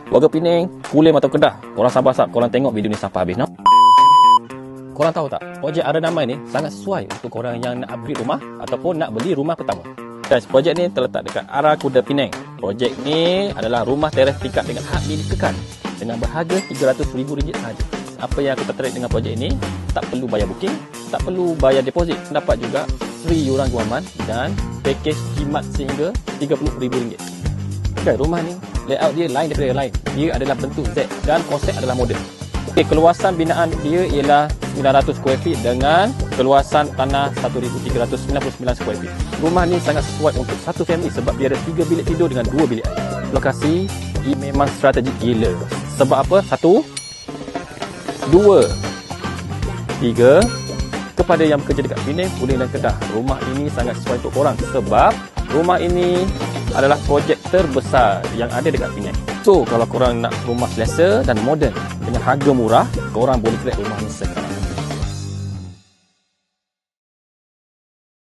Warga Penang, Kulim atau Kedah, korang sabar-sabar, korang tengok video ni sampai habis. No? Korang tahu tak, projek Ara Damai ni sangat sesuai untuk korang yang nak upgrade rumah ataupun nak beli rumah pertama. Guys, projek ni terletak dekat Ara Kuda Penang. Projek ni adalah rumah teres tingkat dengan hak milik kekal dengan berharga RM300,000 sahaja. Apa yang aku tertarik dengan projek ini, tak perlu bayar booking, tak perlu bayar deposit. Dapat juga free yuran guaman dan pakej jimat sehingga RM30,000. Okay, rumah ni layout dia lain daripada yang lain. Dia adalah bentuk Z dan konsep adalah moden. Okay, keluasan binaan dia ialah 900 square feet dengan keluasan tanah 1399 square feet. Rumah ni sangat sesuai untuk satu family sebab dia ada 3 bilik tidur dengan 2 bilik air. Lokasi ini memang strategik gila. Sebab apa? 1, 2, 3. Kepada yang bekerja dekat Penang, Kulim dan Kedah, rumah ini sangat sesuai untuk korang sebab rumah ini adalah projek terbesar yang ada dekat Penang. So, kalau korang nak rumah selesa dan moden dengan harga murah, korang boleh select rumah ni sekarang.